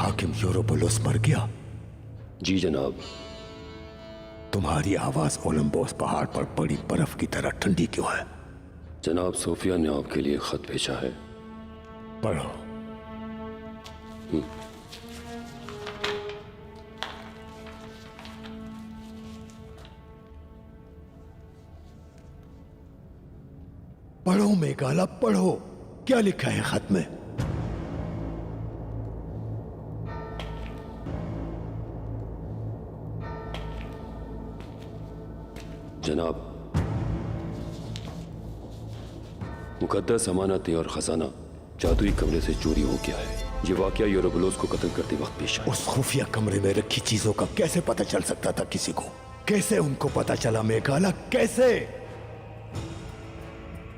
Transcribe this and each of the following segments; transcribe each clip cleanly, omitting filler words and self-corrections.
हाकिम यूरोबुलस मर गया? जी जनाब। तुम्हारी आवाज ओलंबोस पहाड़ पर पड़ी बर्फ की तरह ठंडी क्यों है? जनाब, सोफिया ने आपके लिए खत भेजा है। पढ़ो। पढ़ो मेघाला, पढ़ो। क्या लिखा है खत में? जनाब, मुकद्दस अमानत और खजाना जादुई कमरे से चोरी हो गया है। ये वाकया यूरोबुलस को कत्ल करते वक्त पेश आया। उस खुफिया कमरे में रखी चीजों का कैसे पता चल सकता था किसी को? कैसे उनको पता चला मेघाला? कैसे?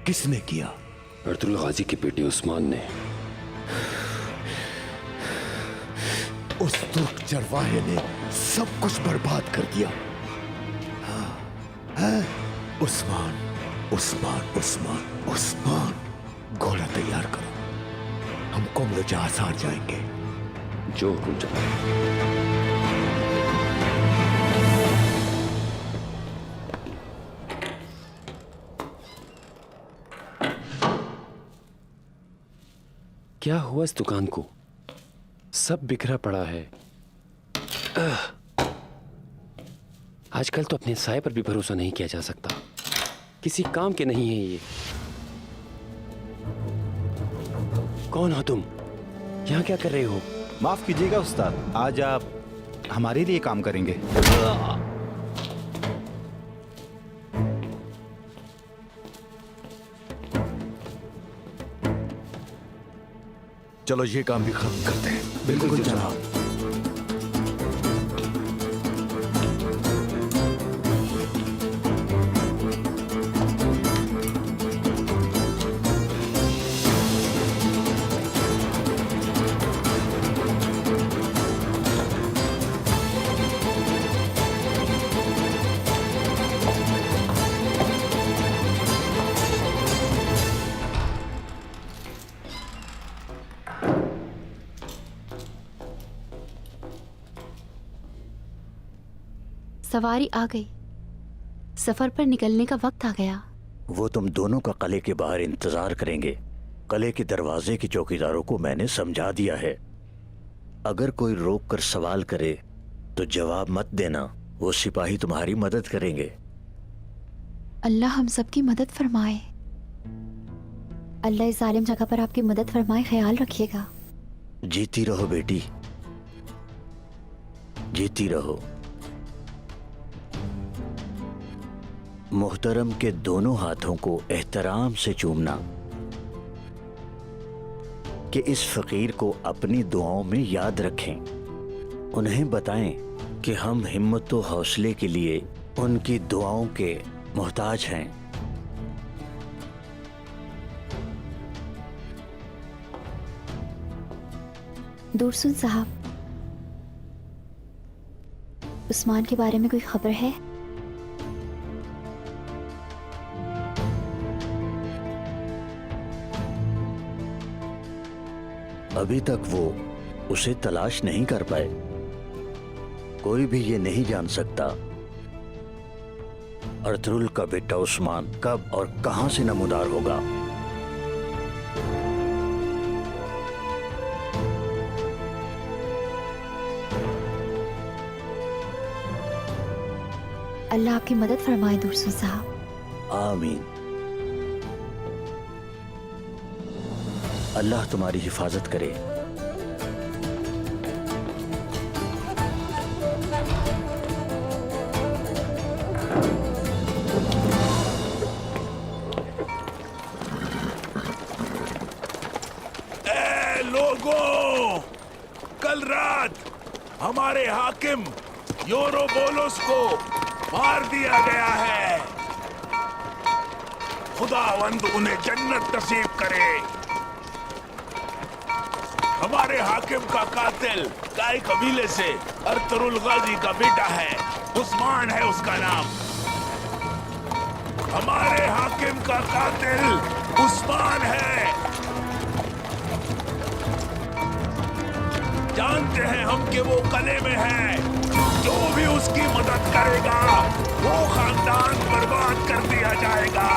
किसने किया? अर्तुल गाजी के बेटे उस्मान ने। उस तुर्क चरवाहे ने सब कुछ बर्बाद कर दिया। उस्मान, उस्मान, उस्मान, उस्मान। घोड़ा तैयार करो, हम कुम्र जहाज हार जाएंगे। जो हुक्म जनाब। क्या हुआ इस दुकान को? सब बिखरा पड़ा है। आजकल तो अपने साए पर भी भरोसा नहीं किया जा सकता। किसी काम के नहीं है ये। कौन हो तुम? यहाँ क्या कर रहे हो? माफ कीजिएगा उस्ताद, आज आप हमारे लिए काम करेंगे। चलो ये काम भी खत्म करते हैं। बिल्कुल जनाब। सवारी आ गई। सफर पर निकलने का वक्त आ गया। वो तुम दोनों का किले के बाहर इंतजार करेंगे। किले के दरवाजे के चौकीदारों को मैंने समझा दिया है। अगर कोई रोक कर सवाल करे तो जवाब मत देना। वो सिपाही तुम्हारी मदद करेंगे। अल्लाह हम सबकी मदद फरमाए। अल्लाह इस जालिम जगह पर आपकी मदद फरमाए। ख्याल रखिएगा। जीती रहो बेटी, जीती रहो। मोहतरम के दोनों हाथों को एहतराम से चूमना कि इस फकीर को अपनी दुआओं में याद रखें। उन्हें बताएं कि हम हिम्मत और हौसले के लिए उनकी दुआओं के मोहताज हैं। दूरसुन साहब, उस्मान के बारे में कोई खबर है? अभी तक वो उसे तलाश नहीं कर पाए। कोई भी ये नहीं जान सकता अर्तुगरुल का बेटा उस्मान कब और कहां से नमूदार होगा। अल्लाह आपकी मदद फरमाए दूरसुन साहब। आमीन। अल्लाह तुम्हारी हिफाजत करे। लोगों, कल रात हमारे हाकिम यूरोबुलस को मार दिया गया है। खुदावंद उन्हें जन्नत नसीब करे। हमारे हाकिम का कातिल काई कबीले से अर्तुगरुल गाजी का बेटा है। उस्मान है उसका नाम। हमारे हाकिम का कातिल उस्मान है। जानते हैं हम कि वो कले में है। जो भी उसकी मदद करेगा वो खानदान बर्बाद कर दिया जाएगा।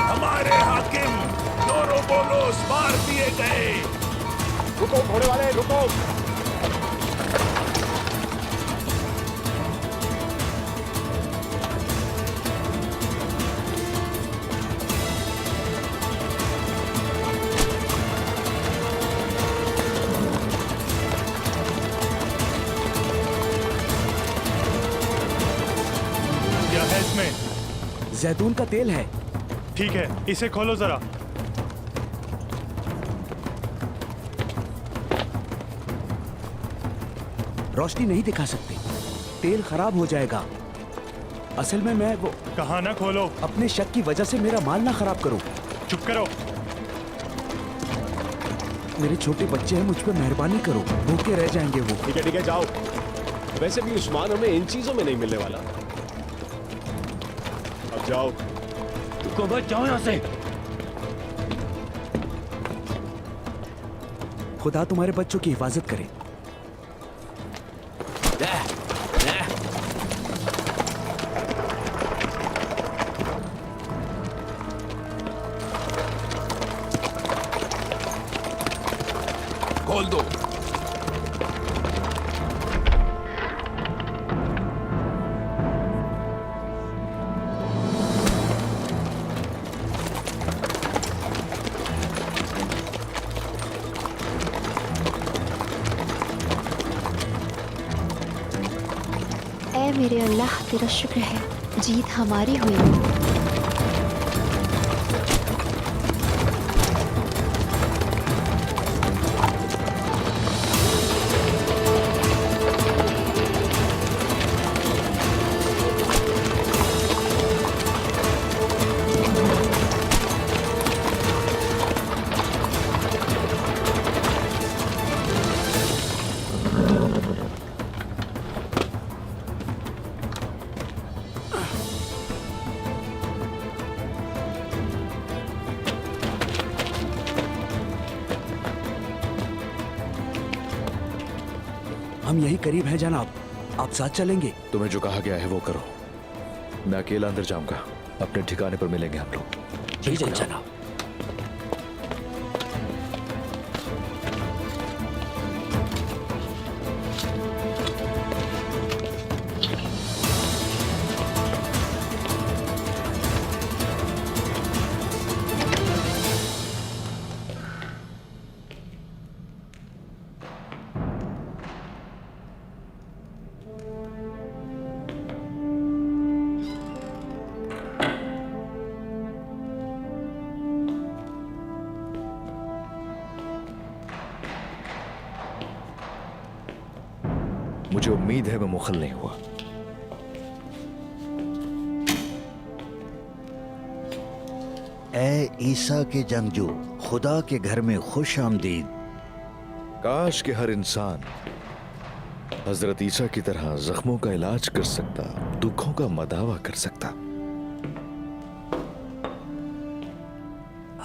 हमारे हाकिम योरोबोलोस मार दिए गए। रुको घोड़े वाले, रुको। क्या है इसमें? जैतून का तेल है। ठीक है, इसे खोलो जरा। रोशनी नहीं दिखा सकते, तेल खराब हो जाएगा। असल में मैं वो कहा ना खोलो। अपने शक की वजह से मेरा माल ना खराब करो। चुप करो। मेरे छोटे बच्चे हैं, मुझ पे मेहरबानी करो, भूखे रह जाएंगे वो। ठीक है जाओ। वैसे भी उस्मान हमें इन चीजों में नहीं मिलने वाला। अब जाओ। रुको बच जाओ यहाँ से। खुदा तुम्हारे बच्चों की हिफाजत करे। खोल दो। ऐ मेरे अल्लाह, तेरा शुक्र है, जीत हमारी हुई। हम यही करीब हैं जनाब, आप साथ चलेंगे? तुम्हें जो कहा गया है वो करो। मैं अकेला अंदर जाऊंगा, अपने ठिकाने पर मिलेंगे हम लोग। जी जनाब। मुझे उम्मीद है मैं मुखल नहीं हुआ। ए ईसा के जंगजू, खुदा के घर में खुश आमदीद। काश के हर इंसान हजरत ईसा की तरह जख्मों का इलाज कर सकता, दुखों का मदावा कर सकता।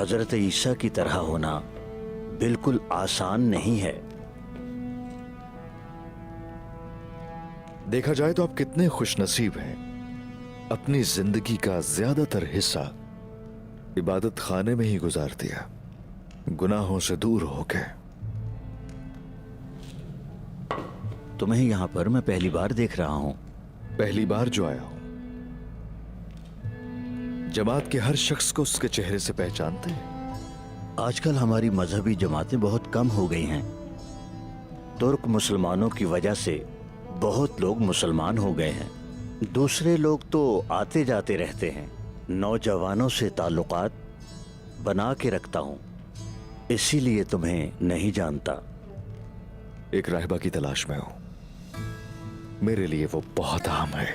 हजरत ईसा की तरह होना बिल्कुल आसान नहीं है। देखा जाए तो आप कितने खुशनसीब हैं। अपनी जिंदगी का ज्यादातर हिस्सा इबादत खाने में ही गुजार दिया, गुनाहों से दूर होके। तुम्हें यहाँ पर मैं पहली बार देख रहा हूँ। पहली बार जो आया हूं। जमात के हर शख्स को उसके चेहरे से पहचानते हैं। आजकल हमारी मजहबी जमातें बहुत कम हो गई हैं। तुर्क मुसलमानों की वजह से बहुत लोग मुसलमान हो गए हैं। दूसरे लोग तो आते जाते रहते हैं। नौजवानों से ताल्लुकात बना के रखता हूँ, इसीलिए तुम्हें नहीं जानता। एक राहिबा की तलाश में हूं, मेरे लिए वो बहुत अहम है।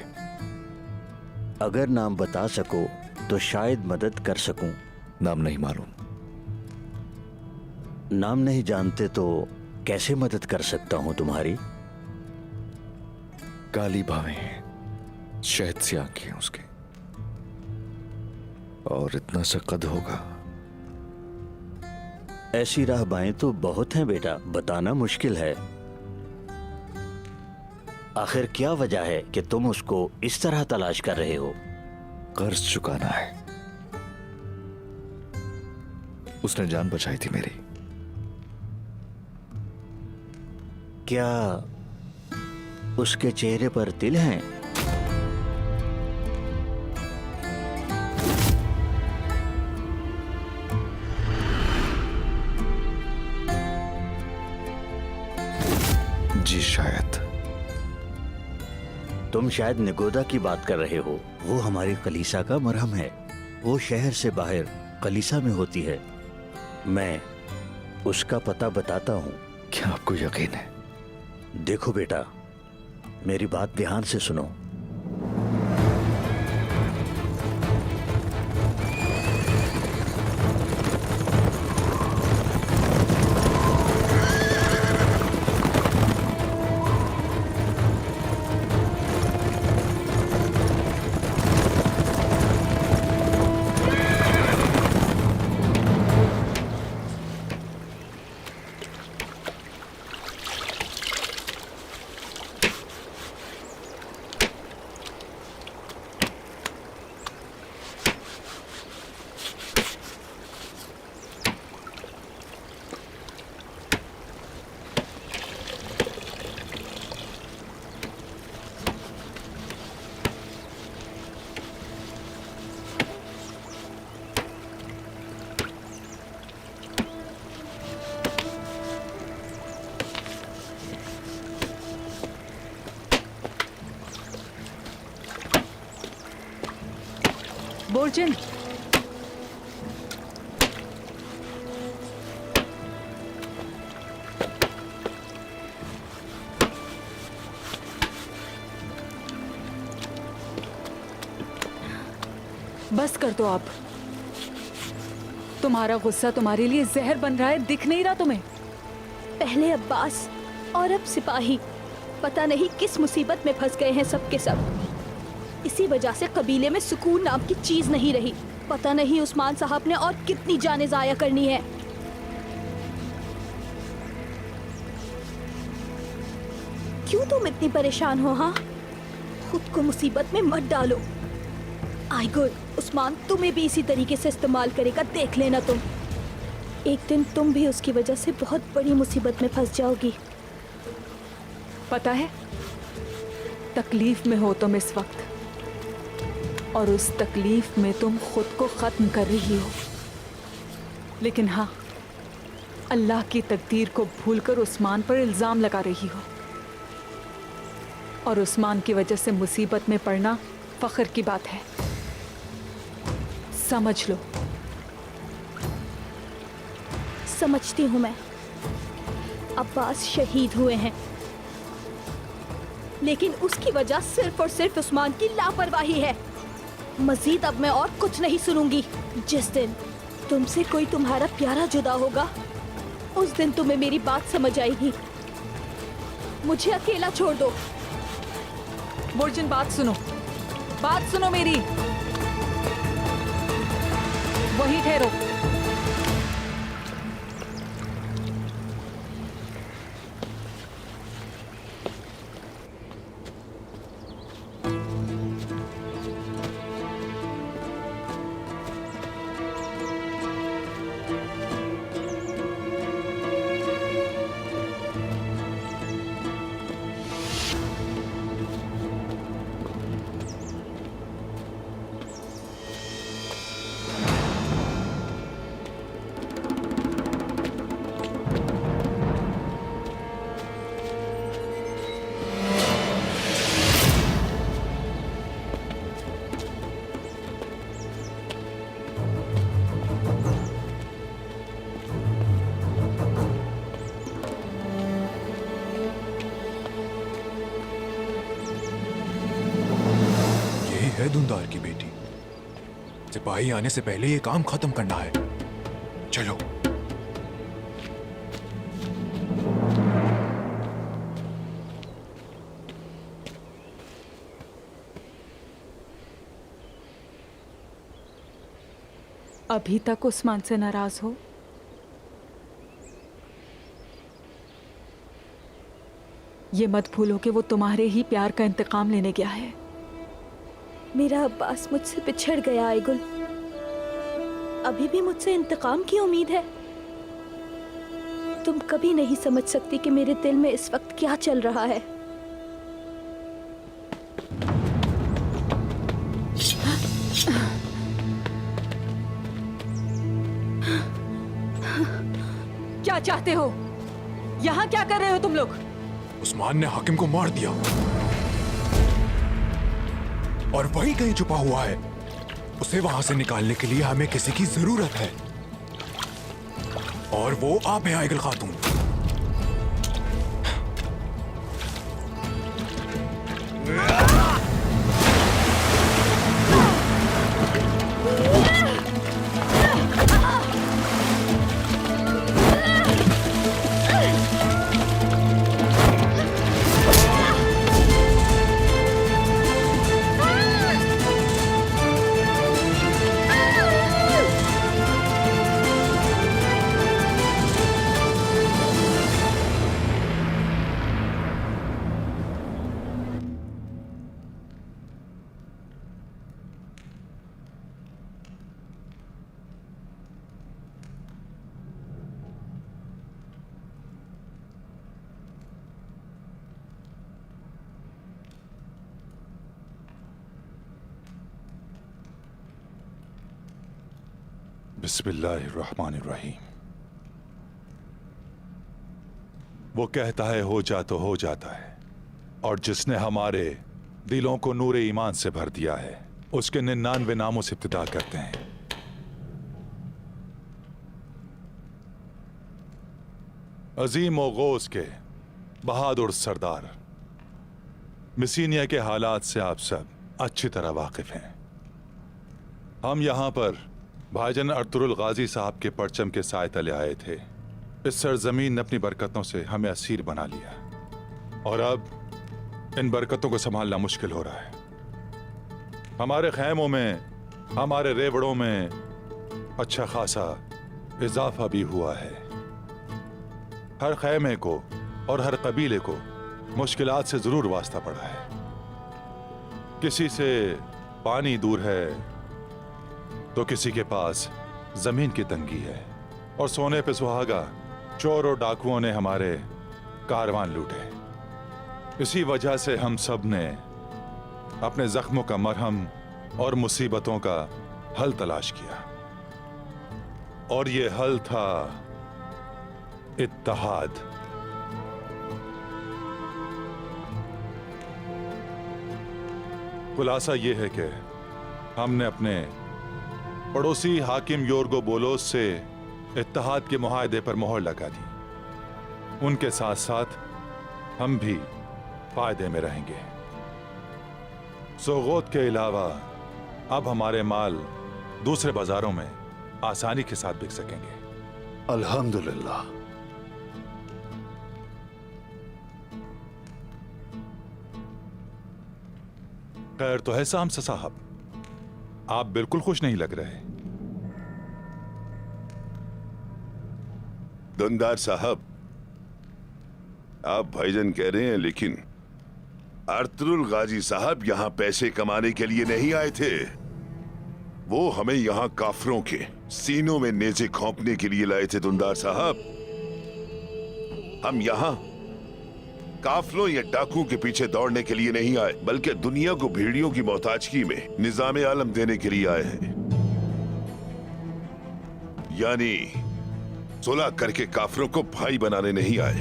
अगर नाम बता सको तो शायद मदद कर सकूं। नाम नहीं मालूम। नाम नहीं जानते तो कैसे मदद कर सकता हूं तुम्हारी? काली बाहें हैं, शहद सी आंखें हैं उसके, और इतना सा कद होगा ऐसी राहबाएं तो बहुत हैं बेटा, बताना मुश्किल है। आखिर क्या वजह है कि तुम उसको इस तरह तलाश कर रहे हो? कर्ज चुकाना है। उसने जान बचाई थी मेरी। क्या उसके चेहरे पर तिल हैं? जी शायद। तुम शायद निगोदा की बात कर रहे हो। वो हमारी कलीसा का मरहम है। वो शहर से बाहर कलीसा में होती है। मैं उसका पता बताता हूँ। क्या आपको यकीन है? देखो बेटा, मेरी बात ध्यान से सुनो। बोर्जन, बस कर दो आप। तुम्हारा गुस्सा तुम्हारे लिए जहर बन रहा है, दिख नहीं रहा तुम्हें? पहले अब्बास और अब सिपाही, पता नहीं किस मुसीबत में फंस गए हैं सब के सब। इसी वजह से कबीले में सुकून नाम की चीज नहीं रही। पता नहीं उस्मान साहब ने और कितनी जानें जाया करनी है। क्यों तुम इतनी परेशान हो? हाँ, खुद को मुसीबत में मत डालो। आई गुड, उस्मान तुम्हें भी इसी तरीके से इस्तेमाल करेगा, देख लेना तुम। एक दिन तुम भी उसकी वजह से बहुत बड़ी मुसीबत में फंस जाओगी। पता है, तकलीफ में हो तुम इस वक्त, और उस तकलीफ में तुम खुद को खत्म कर रही हो। लेकिन हाँ, अल्लाह की तकदीर को भूलकर उस्मान पर इल्जाम लगा रही हो, और उस्मान की वजह से मुसीबत में पड़ना फख्र की बात है, समझ लो। समझती हूँ मैं। अब्बास शहीद हुए हैं, लेकिन उसकी वजह सिर्फ और सिर्फ उस्मान की लापरवाही है। मजीद अब मैं और कुछ नहीं सुनूंगी। जिस दिन तुमसे कोई तुम्हारा प्यारा जुदा होगा, उस दिन तुम्हें मेरी बात समझ आएगी। मुझे अकेला छोड़ दो। बोर्जन, बात सुनो, बात सुनो मेरी। वहीं ठहरो। है धुंधार की बेटी। सिपाही आने से पहले ये काम खत्म करना है। चलो। अभी तक उस्मान से नाराज हो? ये मत भूलो कि वो तुम्हारे ही प्यार का इंतकाम लेने गया है। मेरा अब्बास मुझसे बिछड़ गया आयगुल, अभी भी मुझसे इंतकाम की उम्मीद है। तुम कभी नहीं समझ सकती कि मेरे दिल में इस वक्त क्या चल रहा है। क्या चाहते हो? यहाँ क्या कर रहे हो तुम लोग? उस्मान ने हाकिम को मार दिया और वही कहीं छुपा हुआ है। उसे वहां से निकालने के लिए हमें किसी की जरूरत है, और वो आप हैं आइगल खातून। बिस्मिल्लाहिर्रहमानिर्रहीम। वो कहता है हो जा तो हो जाता है, और जिसने हमारे दिलों को नूर ईमान से भर दिया है उसके 99 नामों से इब्तिदा करते हैं। अजीम ओगोस के बहादुर सरदार मिसीनिया के हालात से आप सब अच्छी तरह वाकिफ हैं। हम यहां पर भाईजान अर्तुरुल गाजी साहब के परचम के साए तले आए थे। इस सरजमीन ने अपनी बरकतों से हमें असीर बना लिया, और अब इन बरकतों को संभालना मुश्किल हो रहा है। हमारे खैमों में, हमारे रेवड़ों में अच्छा खासा इजाफा भी हुआ है। हर खैमे को और हर कबीले को मुश्किलात से जरूर वास्ता पड़ा है। किसी से पानी दूर है तो किसी के पास जमीन की तंगी है, और सोने पे सुहागा चोर और डाकुओं ने हमारे कारवान लूटे। इसी वजह से हम सब ने अपने जख्मों का मरहम और मुसीबतों का हल तलाश किया, और ये हल था इत्तेहाद। खुलासा ये है कि हमने अपने पड़ोसी हाकिम योर्गो बोलोस से इत्तेहाद के मुआहदे पर मोहर लगा दी। उनके साथ साथ हम भी फायदे में रहेंगे। सोगोत के अलावा अब हमारे माल दूसरे बाजारों में आसानी के साथ बिक सकेंगे। अल्हम्दुलिल्लाह। खैर तो है सामसा साहब, आप बिल्कुल खुश नहीं लग रहे। दुंदार साहब, आप भाईजान कह रहे हैं, लेकिन अर्तुरुल गाजी साहब यहां पैसे कमाने के लिए नहीं आए थे। वो हमें यहां काफरों के सीनों में नेज़े घोंपने के लिए लाए थे। दुंदार साहब, हम यहां काफलों या डाकुओं के पीछे दौड़ने के लिए नहीं आए, बल्कि दुनिया को भेड़ियों की मोहताजगी में निजाम आलम देने के लिए आए हैं। यानी सुलह करके काफरों को भाई बनाने नहीं आए।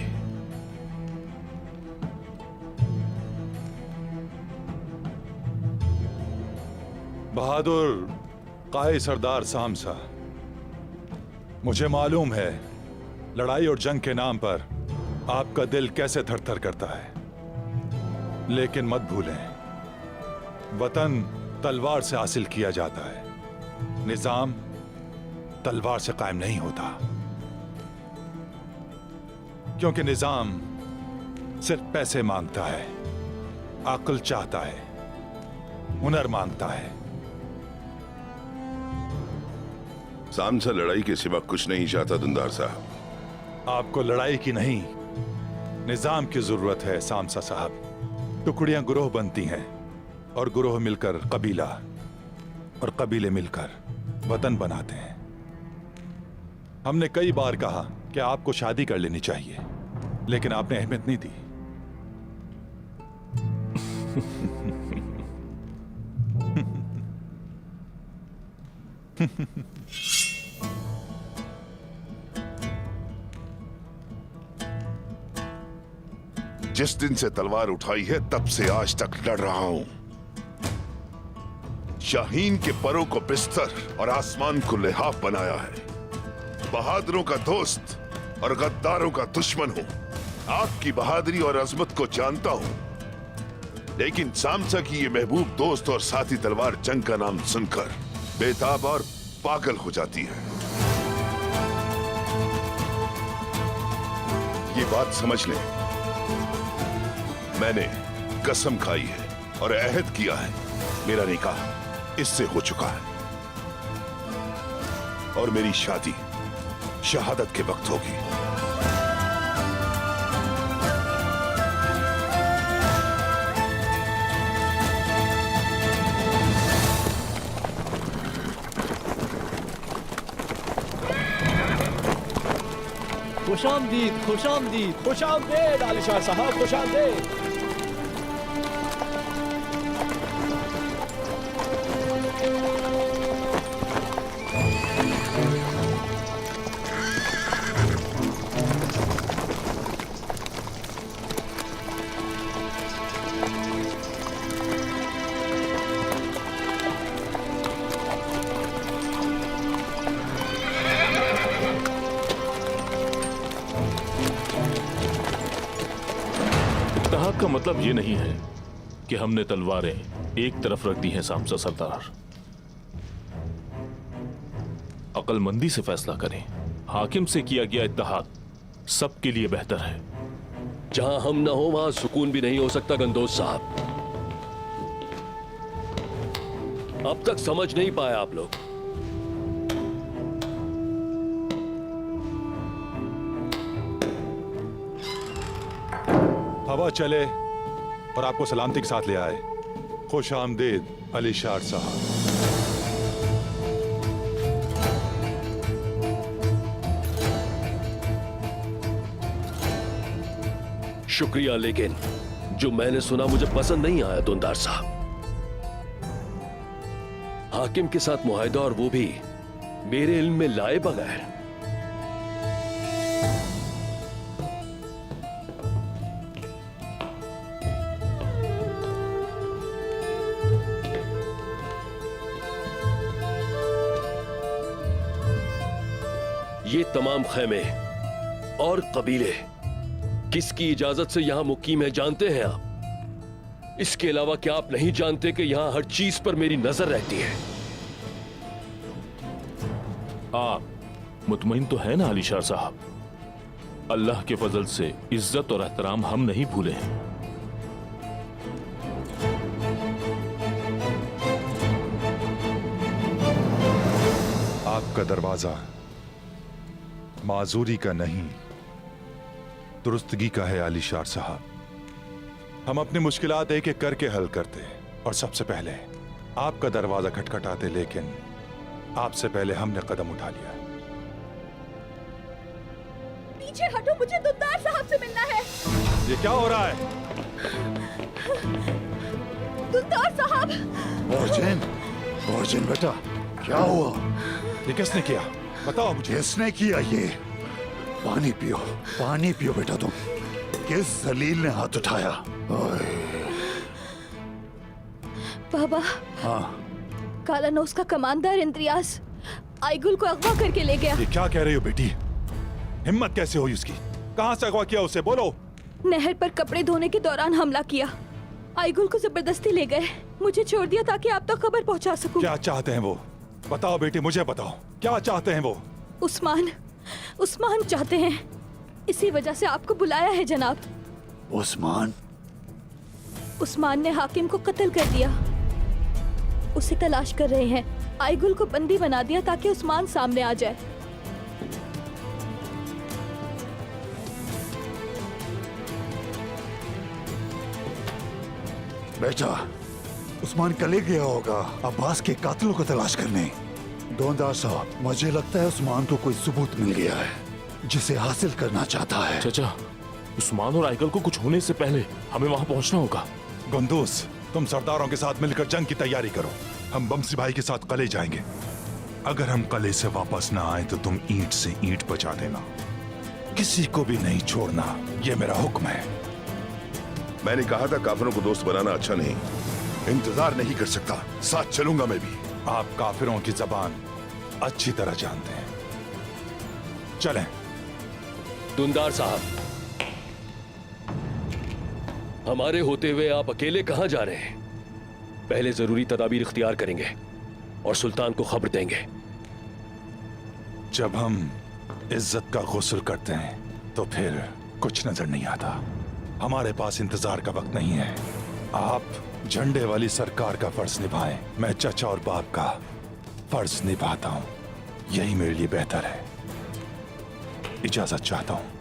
बहादुर काहे सरदार सामसा, मुझे मालूम है लड़ाई और जंग के नाम पर आपका दिल कैसे थरथर करता है, लेकिन मत भूलें, वतन तलवार से हासिल किया जाता है, निजाम तलवार से कायम नहीं होता। क्योंकि निजाम सिर्फ पैसे मांगता है, अक्ल चाहता है, हुनर मांगता है। सामसा लड़ाई के सिवा कुछ नहीं चाहता दुंदार साहब। आपको लड़ाई की नहीं, निजाम की जरूरत है सामसा साहब। टुकड़ियां गुरोह बनती हैं और गुरोह मिलकर कबीला और कबीले मिलकर वतन बनाते हैं। हमने कई बार कहा कि आपको शादी कर लेनी चाहिए, लेकिन आपने अहमियत नहीं दी। जिस दिन से तलवार उठाई है तब से आज तक लड़ रहा हूं। शाहीन के परों को बिस्तर और आसमान को लिहाफ बनाया है। बहादुरों का दोस्त और गद्दारों का दुश्मन हूं। आपकी बहादुरी और अजमत को जानता हूं, लेकिन सामसा की ये महबूब दोस्त और साथी तलवार जंग का नाम सुनकर बेताब और पागल हो जाती है। ये बात समझ लें, मैंने कसम खाई है और अहद किया है, मेरा निकाह इससे हो चुका है और मेरी शादी शहादत के वक्त होगी। खुशामदीद, खुशामदीद, खुशामदीद आलिशाह साहब, खुशामदीद। इत्तेहाद का मतलब ये नहीं है कि हमने तलवारें एक तरफ रख दी हैं सामसा सरदार। अक्लमंदी से फैसला करें। हाकिम से किया गया इत्तेहाद सबके लिए बेहतर है। जहां हम न हो वहां सुकून भी नहीं हो सकता गंदोज साहब। अब तक समझ नहीं पाए आप लोग। हवा चले और आपको सलामती के साथ ले आए। खुश आमदीद अली शार साहब। शुक्रिया, लेकिन जो मैंने सुना मुझे पसंद नहीं आया दुंदार साहब। हाकिम के साथ मुआहिदा और वो भी मेरे इल्म में लाए बगैर। ये तमाम खैमे और कबीले किसकी इजाजत से यहां मुकीम है जानते हैं आप? इसके अलावा क्या आप नहीं जानते कि यहां हर चीज पर मेरी नजर रहती है? आप मुतमईन तो है ना अलीशाह साहब? अल्लाह के फजल से इज्जत और एहतराम हम नहीं भूले हैं। आपका दरवाजा माजूरी का नहीं, दुरुस्तगी का है अली शार साहब। हम अपनी मुश्किलात एक एक करके हल करते और सबसे पहले आपका दरवाजा खटखटाते, लेकिन आपसे पहले हमने कदम उठा लिया। पीछे हटो, मुझे दुंदार साहब से मिलना है। ये क्या हो रहा है? दुंदार साहब। अर्जुन बेटा, क्या हुआ? ये किसने किया? बताओ मुझे। किसने किया ये? पानी पियो, पानी पियो बेटा तुम। किस जलील ने हाथ उठाया? बाबा। हाँ। कालानौस का कमांडर इंद्रियास आईगुल को अगवा करके ले गया। ये क्या कह रही हो बेटी? हिम्मत कैसे हुई उसकी? कहां से अगवा किया उसे? बोलो। नहर पर कपड़े धोने के दौरान हमला किया। आईगुल को जबरदस्ती ले गए। मुझे छोड़ दिया ताकि आप तक खबर पहुंचा सकूं। क्या चाहते हैं वो? बताओ बेटी, मुझे बताओ, क्या चाहते हैं वो? उस्मान चाहते हैं। इसी वजह से आपको बुलाया है जनाब। उस्मान ने हाकिम को कत्ल कर दिया। उसे तलाश कर रहे हैं। आईगुल को बंदी बना दिया ताकि उस्मान सामने आ जाए। बेटा, उस्मान कले गया होगा अब्बास के कातिलों को तलाश करने। डोंदार साहब, मुझे लगता है उस्मान को कोई सबूत मिल गया है जिसे हासिल करना चाहता है। चाचा, उस्मान और आइकल को कुछ होने से पहले हमें वहां पहुंचना होगा। गुंदूस, तुम सरदारों के साथ मिलकर जंग की तैयारी करो। हम बमसी भाई के साथ कले जाएंगे। अगर हम कले से वापस ना आए तो तुम ईंट से ईंट बचा देना, किसी को भी नहीं छोड़ना, ये मेरा हुक्म है। मैंने कहा था काफिरों को दोस्त बनाना अच्छा नहीं। इंतजार नहीं कर सकता, साथ चलूंगा मैं भी। आप काफिरों की जबान अच्छी तरह जानते हैं। चलें। दुंदार साहब, हमारे होते हुए आप अकेले कहां जा रहे हैं? पहले जरूरी तदाबीर इख्तियार करेंगे और सुल्तान को खबर देंगे। जब हम इज्जत का गुस्ल करते हैं तो फिर कुछ नजर नहीं आता। हमारे पास इंतजार का वक्त नहीं है। आप झंडे वाली सरकार का फर्ज निभाएं, मैं चचा और बाप का फर्ज निभाता हूं। यही मेरे लिए बेहतर है। इजाजत चाहता हूं।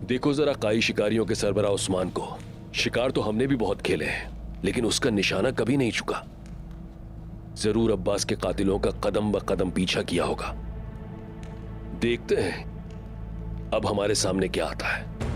देखो जरा काई शिकारियों के सरबरा उस्मान को। शिकार तो हमने भी बहुत खेले हैं, लेकिन उसका निशाना कभी नहीं चुका। जरूर अब्बास के कातिलों का कदम ब कदम पीछा किया होगा। देखते हैं अब हमारे सामने क्या आता है।